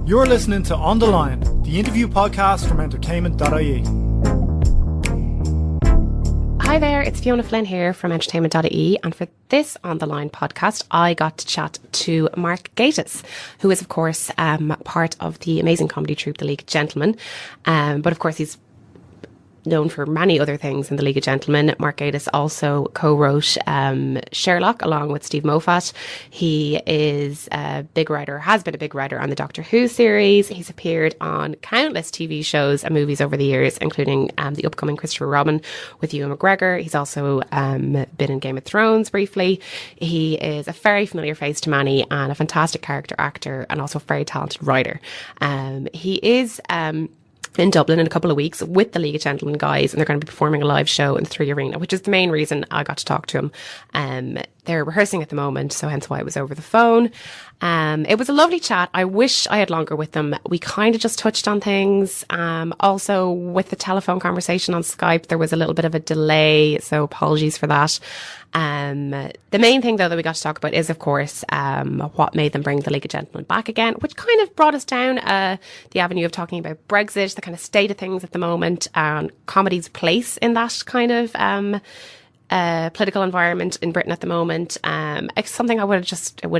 You're listening to On The Line, the interview podcast from entertainment.ie. Hi there, it's Fiona Flynn here from entertainment.ie, and for this On The Line podcast, I got to chat to Mark Gatiss, who is, of course, part of the amazing comedy troupe, The League of Gentlemen. But, of course, he's known for many other things in The League of Gentlemen. Mark Gatiss also co-wrote Sherlock along with Steve Moffat. He is a big writer, has been a big writer on the Doctor Who series. He's appeared on countless TV shows and movies over the years, including the upcoming Christopher Robin with Ewan McGregor. He's also been in Game of Thrones briefly. He is a very familiar face to many and a fantastic character actor and also a very talented writer. He is in Dublin in a couple of weeks with the League of Gentlemen guys, and they're going to be performing a live show in the 3 Arena, which is the main reason I got to talk to him. They're rehearsing at the moment, so hence why it was over the phone. It was a lovely chat. I wish I had longer with them. We kind of just touched on things. Also, with the telephone conversation on Skype, there was a little bit of a delay, so apologies for that. The main thing, though, that we got to talk about is, of course, what made them bring the League of Gentlemen back again, which kind of brought us down the avenue of talking about Brexit, the kind of state of things at the moment, and comedy's place in that kind of political environment in Britain at the moment. It's something it would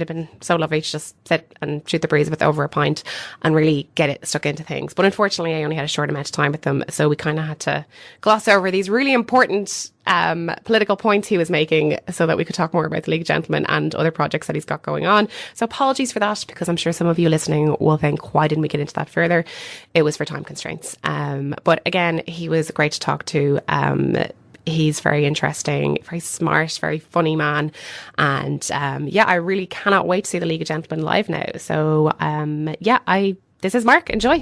have been so lovely to just sit and shoot the breeze with over a pint and really get it stuck into things. But unfortunately, I only had a short amount of time with them, so we kind of had to gloss over these really important political points he was making so that we could talk more about the League of Gentlemen and other projects that he's got going on. So apologies for that, because I'm sure some of you listening will think, why didn't we get into that further? It was for time constraints. But again, he was great to talk to. He's very interesting, very smart, very funny man. And I really cannot wait to see the League of Gentlemen live now. So this is Mark. Enjoy.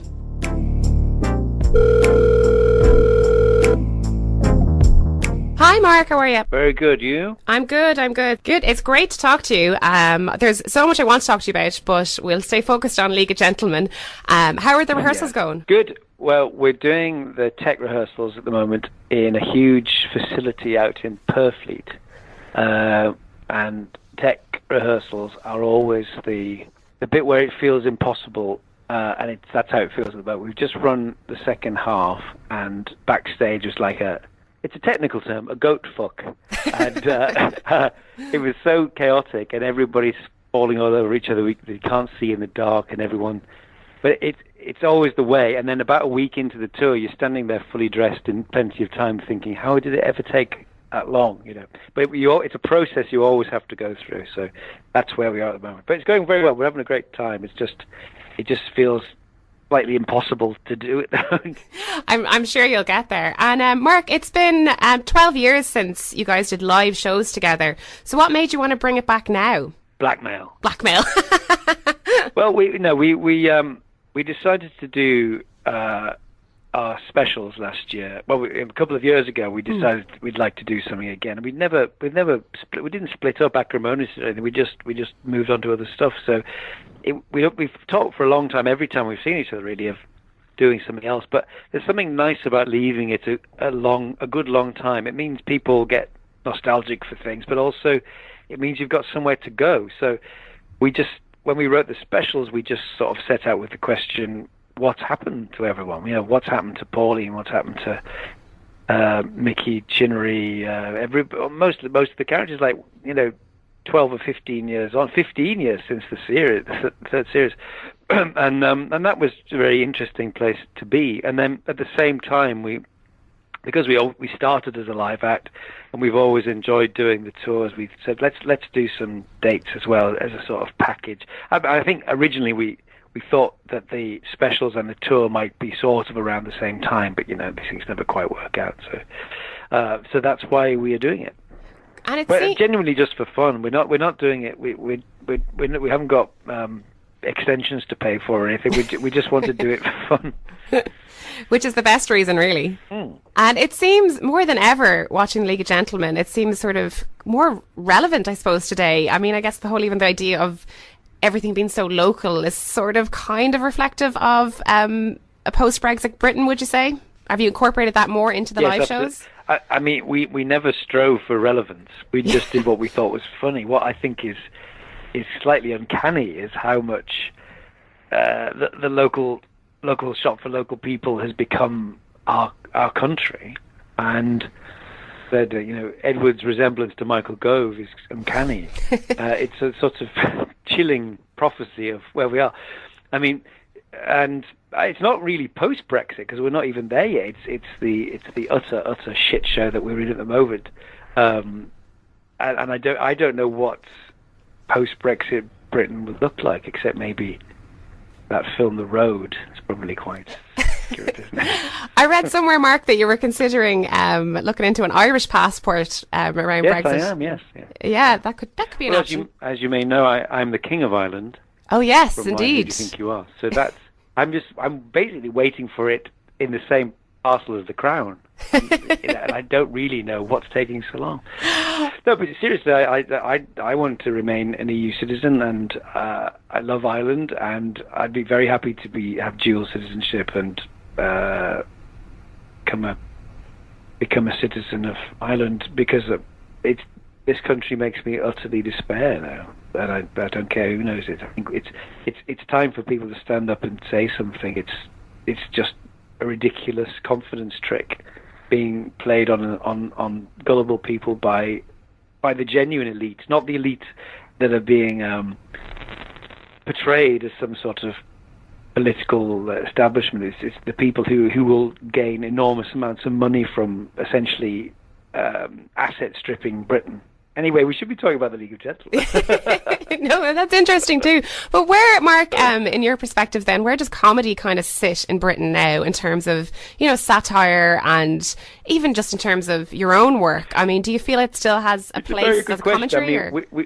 Hi, Mark. How are you? Very good. You? I'm good. Good. It's great to talk to you. There's so much I want to talk to you about, but we'll stay focused on League of Gentlemen. How are the rehearsals going? Good. Well, we're doing the tech rehearsals at the moment in a huge facility out in Purfleet. And tech rehearsals are always the bit where it feels impossible. And that's how it feels at the moment. We've just run the second half, and backstage was like it's a technical term, a goat fuck. And it was so chaotic, and everybody's falling all over each other. You can't see in the dark, and everyone... But it's always the way. And then about a week into the tour, you're standing there fully dressed in plenty of time thinking, how did it ever take that long? But it's a process you always have to go through. So that's where we are at the moment. But it's going very well. We're having a great time. It just feels slightly impossible to do it now. I'm sure you'll get there. And Mark, it's been 12 years since you guys did live shows together. So what made you want to bring it back now? Blackmail. Well, we decided to do our specials last year. Well, a couple of years ago, we decided we'd like to do something again. We didn't split up acrimoniously or anything. We just moved on to other stuff. So we've talked for a long time, every time we've seen each other, really, of doing something else. But there's something nice about leaving it a good long time. It means people get nostalgic for things, but also it means you've got somewhere to go. So when we wrote the specials, we just sort of set out with the question, what's happened to everyone? What's happened to Pauline? What's happened to Mickey, Chinnery? Most of the characters, 12 or 15 years on, 15 years since the third series. And that was a very interesting place to be. And then at the same time, because we started as a live act, and we've always enjoyed doing the tours, we said let's do some dates as well as a sort of package. I think originally we thought that the specials and the tour might be sort of around the same time, but these things never quite work out. So that's why we are doing it. And it's genuinely just for fun. We're not doing it. We haven't got extensions to pay for or anything. We just want to do it for fun. Which is the best reason, really. And it seems more than ever, watching League of Gentlemen, it seems sort of more relevant, I suppose, today. I mean, I guess the idea of everything being so local is sort of kind of reflective of a post-Brexit Britain, would you say? Have you incorporated that more into the live shows? I mean, we never strove for relevance. We just did what we thought was funny. What I think is slightly uncanny is how much the local shop for local people has become our country, and that Edward's resemblance to Michael Gove is uncanny. It's a sort of chilling prophecy of where we are. I mean, and it's not really post-Brexit because we're not even there yet. It's the utter shit show that we're in at the moment, and I don't know what post-Brexit Britain would look like, except maybe that film The Road. It's probably quite accurate, isn't it? I read somewhere, Mark, that you were considering looking into an Irish passport around yes, Brexit. I am. Yes. Yeah, that could be an option. As you may know, I'm the King of Ireland. Oh yes, From indeed. Who do you think you are? So that's I'm basically waiting for it in the same parcel as the Crown, and I don't really know what's taking so long. No, but seriously, I want to remain an EU citizen, and I love Ireland, and I'd be very happy to have dual citizenship and become a citizen of Ireland, because this country makes me utterly despair now, and I don't care who knows it. I think it's time for people to stand up and say something. It's just a ridiculous confidence trick being played on gullible people by the genuine elite, not the elite that are being portrayed as some sort of political establishment. It's the people who will gain enormous amounts of money from essentially asset stripping Britain. Anyway, we should be talking about the League of Gentlemen. No, that's interesting too. But where, Mark, in your perspective then, where does comedy kind of sit in Britain now in terms of, satire and even just in terms of your own work? I mean, do you feel it still has a place as a commentary? I mean,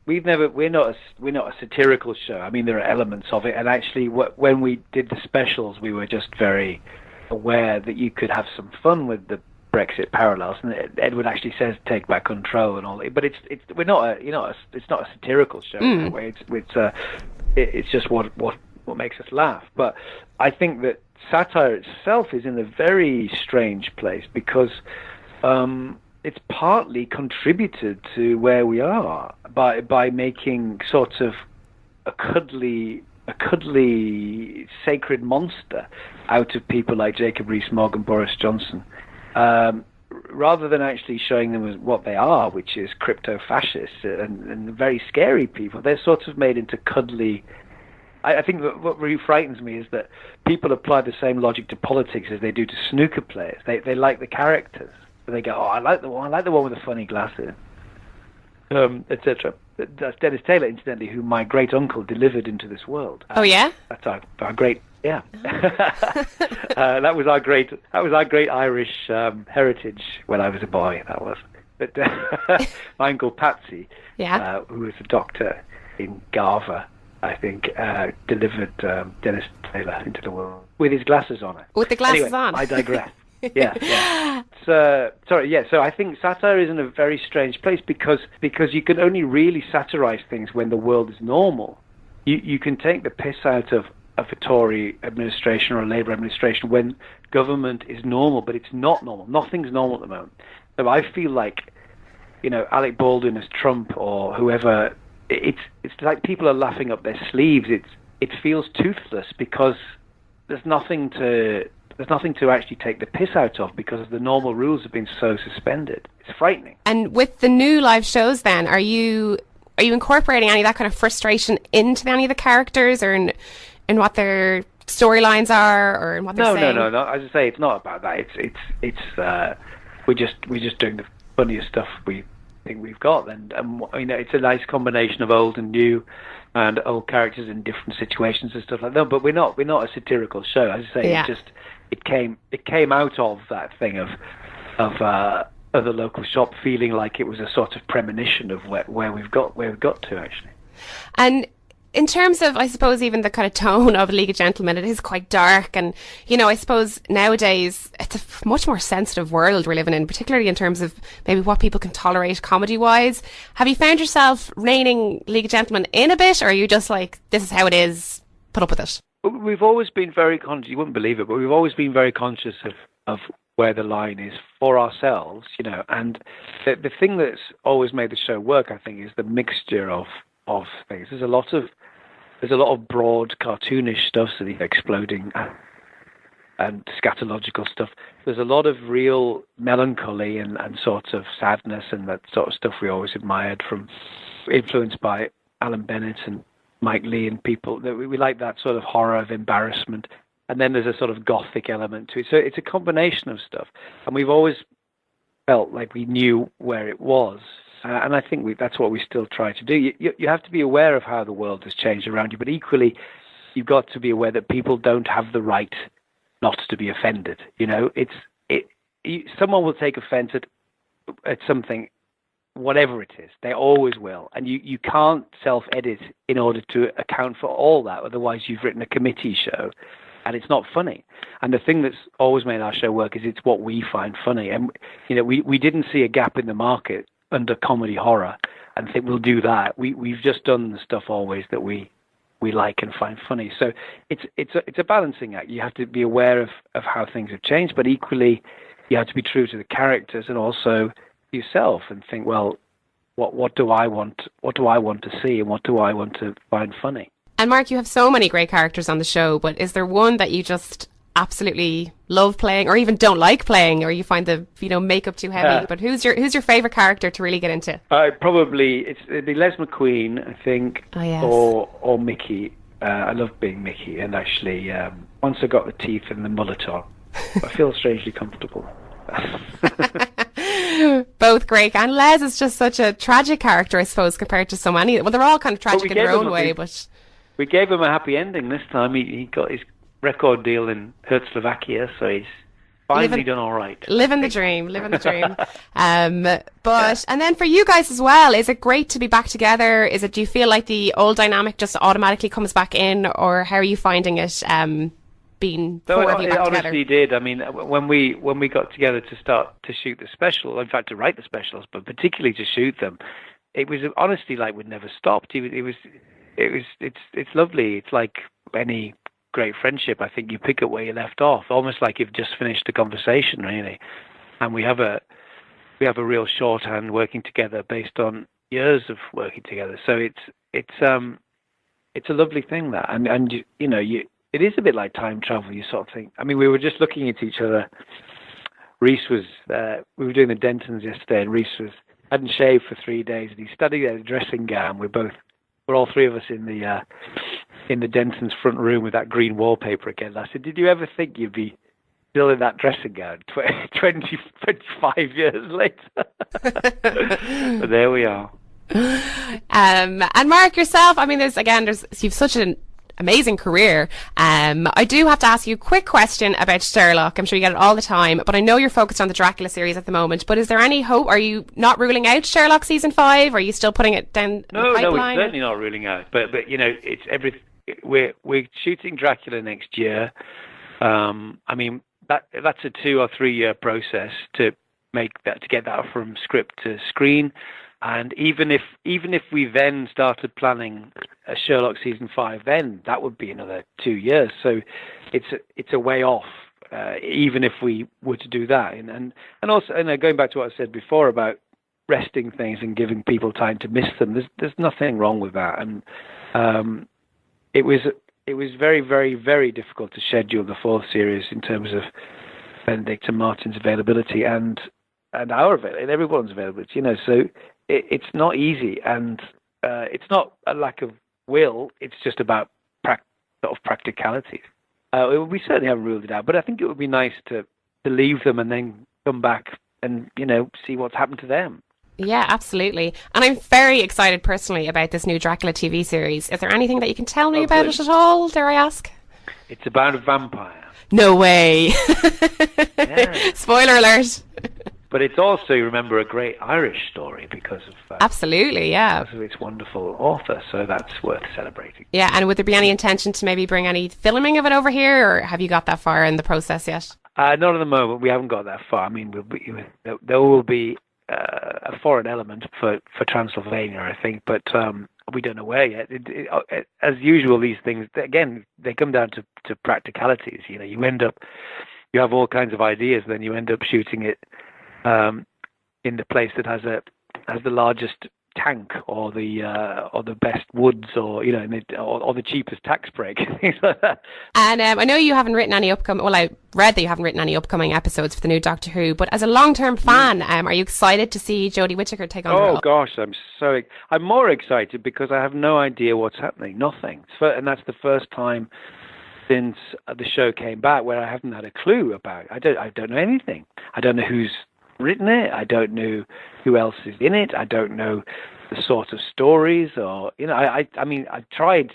we're not a satirical show. I mean, there are elements of it, and actually, when we did the specials, we were just very aware that you could have some fun with the Brexit parallels, and Edward actually says take back control and all that, but it's not a satirical show in that way. It's just what makes us laugh. But I think that satire itself is in a very strange place, because it's partly contributed to where we are by making sort of a cuddly sacred monster out of people like Jacob Rees-Mogg and Boris Johnson. Rather than actually showing them as what they are, which is crypto-fascists and very scary people, they're sort of made into cuddly. I think that what really frightens me is that people apply the same logic to politics as they do to snooker players. They like the characters. They go, I like the one with the funny glasses, etc. That's Dennis Taylor, incidentally, who my great uncle delivered into this world. Oh yeah, that's our great. Yeah, that was our great Irish heritage when I was a boy. That was, but my uncle Patsy, who was a doctor in Garva, I think, delivered Dennis Taylor into the world with his glasses on. With the glasses anyway, on. I digress. Yeah. So I think satire is in a very strange place because you can only really satirize things when the world is normal. You can take the piss out of a Tory administration or a Labour administration when government is normal, but it's not normal. Nothing's normal at the moment. So I feel like, Alec Baldwin as Trump or whoever, it's like people are laughing up their sleeves. It feels toothless because there's nothing to actually take the piss out of, because the normal rules have been so suspended. It's frightening. And with the new live shows then, are you incorporating any of that kind of frustration into any of the characters, or in what their storylines are, or in what they're saying? No. As I say, it's not about that. It's we're just doing the funniest stuff we think we've got, and it's a nice combination of old and new, and old characters in different situations and stuff like that. But we're not a satirical show. As I say, it came out of that thing of the local shop feeling like it was a sort of premonition of where we've got to actually. And in terms of, I suppose, even the kind of tone of League of Gentlemen, it is quite dark, and I suppose nowadays it's a much more sensitive world we're living in, particularly in terms of maybe what people can tolerate comedy-wise. Have you found yourself reining League of Gentlemen in a bit, or are you just like, this is how it is, put up with it? We've always been very conscious. You wouldn't believe it, but we've always been very conscious of where the line is for ourselves, and the thing that's always made the show work, I think, is the mixture of things. There's a lot of broad cartoonish stuff, so the exploding and scatological stuff. There's a lot of real melancholy and sort of sadness and that sort of stuff we always admired, from influenced by Alan Bennett and Mike Leigh and people. That we like that sort of horror of embarrassment. And then there's a sort of gothic element to it. So it's a combination of stuff. And we've always felt like we knew where it was. And I think that's what we still try to do. You have to be aware of how the world has changed around you, but equally, you've got to be aware that people don't have the right not to be offended. Someone will take offense at something, whatever it is. They always will. And you can't self-edit in order to account for all that. Otherwise, you've written a committee show. And it's not funny. And the thing that's always made our show work is it's what we find funny. And, we didn't see a gap in the market under comedy horror and think we'll do that. We've just done the stuff always that we like and find funny. So it's a balancing act. You have to be aware of how things have changed, but equally you have to be true to the characters and also yourself and think, well, what do I want? What do I want to see, and what do I want to find funny? And Mark, you have so many great characters on the show, but is there one that you just absolutely love playing, or even don't like playing, or you find the makeup too heavy? But who's your favorite character to really get into? Probably it'd be Les McQueen, I think, oh, yes. or Mickey. I love being Mickey, and actually, once I got the teeth and the mullet on, I feel strangely comfortable. Both great, and Les is just such a tragic character, I suppose, compared to so many. Well, they're all kind of tragic in their own way, but we gave him a happy ending this time. He got his record deal in Slovakia, so he's finally done all right. Living the dream. And then for you guys as well, is it great to be back together? Do you feel like the old dynamic just automatically comes back in, or how are you finding it? Being four of you back together? It honestly did. I mean, when we got together to start to shoot the special, in fact to write the specials, but particularly to shoot them, it was honestly like we'd never stopped. It's lovely. It's like any great friendship. I think you pick up where you left off, almost like you've just finished a conversation, really. And we have a real shorthand working together based on years of working together. So it's a lovely thing, that, and it is a bit like time travel. You sort of think. I mean, we were just looking at each other. Reese was we were doing the Dentons yesterday, and Reese hadn't shaved for 3 days, and he's studying in a dressing gown. We're all three of us in the Dentons front room with that green wallpaper again. I said, did you ever think you'd be still in that dressing gown 25 years later? But there we are. And Mark, yourself, I mean, you've such an amazing career. I do have to ask you a quick question about Sherlock. I'm sure you get it all the time, but I know you're focused on the Dracula series at the moment. But is there any hope? Are you not ruling out Sherlock season 5? Are you still putting it down the pipeline? No, we're certainly not ruling out. But it's we're shooting Dracula next year. I mean, that's a 2 or 3 year process to get that from script to screen. And even if we then started planning a Sherlock season 5, then that would be another 2 years. So it's a way off, even if we were to do that. And also, going back to what I said before about resting things and giving people time to miss them, there's nothing wrong with that. And it was very, very, very difficult to schedule the 4th series in terms of Benedict and Martin's availability and our availability, and everyone's availability. So it's not easy, and it's not a lack of will. It's just about sort of practicalities. We certainly haven't ruled it out, but I think it would be nice to leave them and then come back and see what's happened to them. Yeah, absolutely. And I'm very excited personally about this new Dracula TV series. Is there anything that you can tell me about it at all, dare I ask? It's about a vampire. No way. Yeah. Spoiler alert. But it's also, remember, a great Irish story because of absolutely, yeah, because of its wonderful author. So that's worth celebrating. Yeah, and would there be any intention to maybe bring any filming of it over here, or have you got that far in the process yet? Not at the moment. We haven't got that far. I mean, there will be a foreign element for Transylvania, I think, but we don't know where yet. As usual, these things, again, they come down to practicalities. You end up you have all kinds of ideas, and then you end up shooting it in the place that has the largest tank, or the best woods, or or the cheapest tax break, things like that. And I know you haven't written any upcoming. Well, I read that you haven't written any upcoming episodes for the new Doctor Who. But as a long-term fan, are you excited to see Jodie Whittaker take on the role? Oh gosh, I'm more excited because I have no idea what's happening. Nothing, and that's the first time since the show came back where I haven't had a clue about it. I don't know anything. I don't know who's written it. I don't know who else is in it. I don't know the sort of stories, or I mean, I tried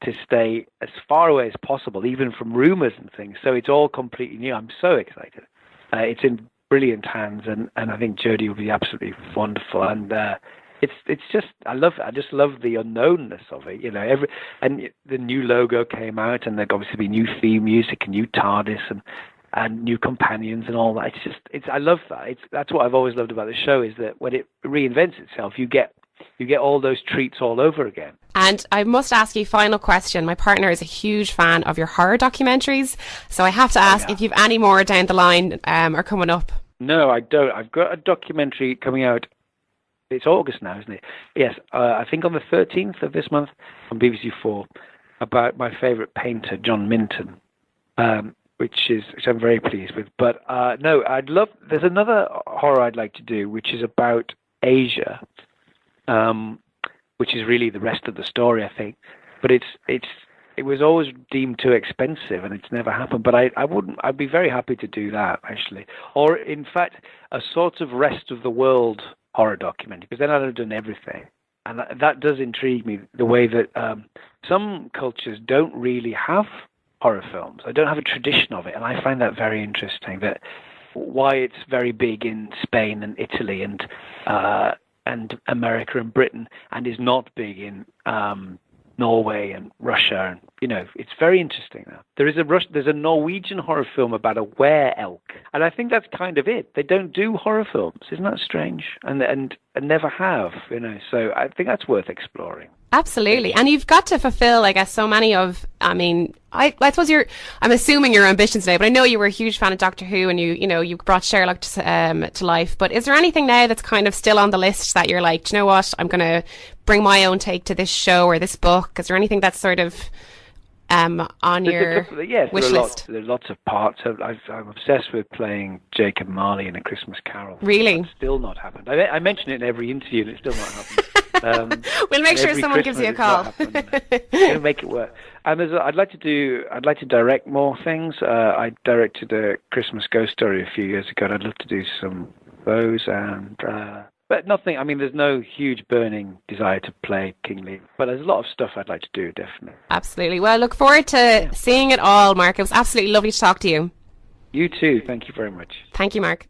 to stay as far away as possible, even from rumors and things. So it's all completely new. I'm so excited. It's in brilliant hands, and I think Jodie will be absolutely wonderful. And it's just I just love the unknownness of it. And the new logo came out, and there'll obviously be new theme music and new TARDIS and new companions and all that. I love that. That's what I've always loved about the show, is that when it reinvents itself, you get all those treats all over again. And I must ask you, final question. My partner is a huge fan of your horror documentaries, so I have to ask if you've any more down the line or coming up. No, I don't. I've got a documentary coming out. It's August now, isn't it? Yes, I think on the 13th of this month on BBC4, about my favourite painter, John Minton. Which I'm very pleased with. But no, there's another horror I'd like to do, which is about Asia, which is really the rest of the story, I think. But it was always deemed too expensive, and it's never happened. But I'd be very happy to do that, actually. Or in fact, a sort of rest of the world horror documentary, because then I'd have done everything. And that does intrigue me, the way that some cultures don't really have horror films. I don't have a tradition of it, and I find that very interesting. That why it's very big in Spain and Italy and America and Britain, and is not big in Norway and Russia. And it's very interesting. Now there's a Norwegian horror film about a were-elk, and I think that's kind of it. They don't do horror films. Isn't that strange? And never have. So I think that's worth exploring. Absolutely. And you've got to fulfill, I guess, so many of, I suppose I'm assuming your ambitions now, but I know you were a huge fan of Doctor Who, and you brought Sherlock to life. But is there anything now that's kind of still on the list that you're like, do you know what, I'm going to bring my own take to this show or this book? Is there anything that's sort of on your wish list? There's lots of parts. I'm obsessed with playing Jacob Marley in A Christmas Carol. Really? That's still not happened. I mention it in every interview, and it's still not happened. We'll make sure someone gives you a call. We'll make it work. And I'd like to direct more things. I directed a Christmas Ghost Story a few years ago, and I'd love to do some of those. And but nothing. There's no huge burning desire to play King Lear, but there's a lot of stuff I'd like to do, definitely. Absolutely. Well, look forward to seeing it all, Mark. It was absolutely lovely to talk to you. You too. Thank you very much. Thank you, Mark.